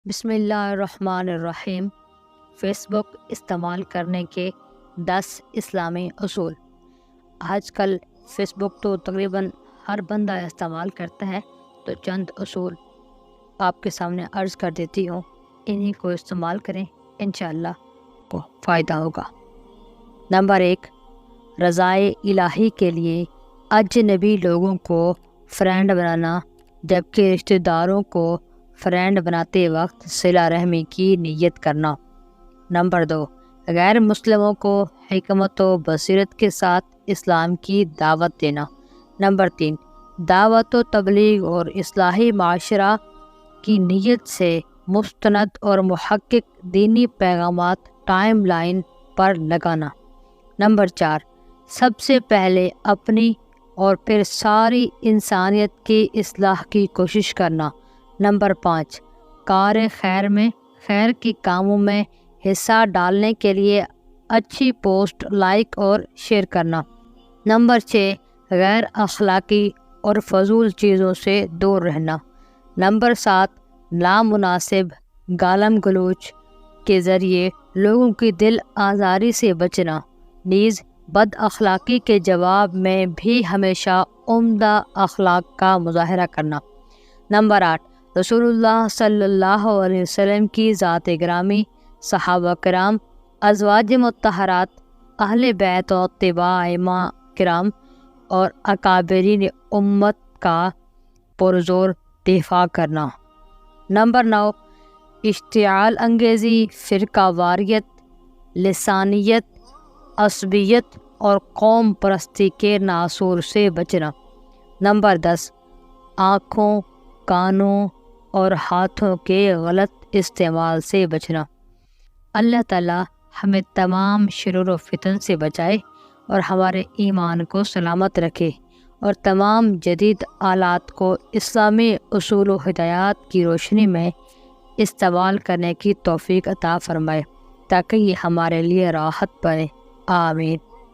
بسم اللہ الرحمن الرحیم۔ فیس بک استعمال کرنے کے 10 اسلامی اصول۔ آج کل فیس بک تو تقریباً ہر بندہ استعمال کرتا ہے، تو چند اصول آپ کے سامنے عرض کر دیتی ہوں، انہی کو استعمال کریں، انشاءاللہ کو فائدہ ہوگا۔ نمبر 1، رضائے الہی کے لیے اجنبی لوگوں کو فرینڈ بنانا، جبکہ رشتہ داروں کو فرینڈ بناتے وقت صلہ رحمی کی نیت کرنا۔ نمبر 2، غیر مسلموں کو حکمت و بصیرت کے ساتھ اسلام کی دعوت دینا۔ نمبر 3، دعوت و تبلیغ اور اصلاحی معاشرہ کی نیت سے مستند اور محقق دینی پیغامات ٹائم لائن پر لگانا۔ نمبر 4، سب سے پہلے اپنی اور پھر ساری انسانیت کی اصلاح کی کوشش کرنا۔ نمبر 5، کار خیر میں خیر کے کاموں میں حصہ ڈالنے کے لیے اچھی پوسٹ لائک اور شیئر کرنا۔ نمبر 6، غیر اخلاقی اور فضول چیزوں سے دور رہنا۔ نمبر 7، نامناسب گالم گلوچ کے ذریعے لوگوں کی دل آزاری سے بچنا، نیز بد اخلاقی کے جواب میں بھی ہمیشہ عمدہ اخلاق کا مظاہرہ کرنا۔ نمبر 8، رسول اللہ صلی اللہ علیہ وسلم کی ذات گرامی، صحابہ کرام، ازواج مطہرات، اہل بیت و اتباع ائمہ کرام اور اکابرین امت کا پرزور دفاع کرنا۔ نمبر 9، اشتعال انگیزی، فرقہ واریت، لسانیت، عصبیت اور قوم پرستی کے ناصور سے بچنا۔ نمبر 10، آنکھوں، کانوں اور ہاتھوں کے غلط استعمال سے بچنا۔ اللہ تعالیٰ ہمیں تمام شرور و فتن سے بچائے اور ہمارے ایمان کو سلامت رکھے، اور تمام جدید آلات کو اسلامی اصول و ہدایات کی روشنی میں استعمال کرنے کی توفیق عطا فرمائے، تاکہ یہ ہمارے لیے راحت بنے۔ آمین۔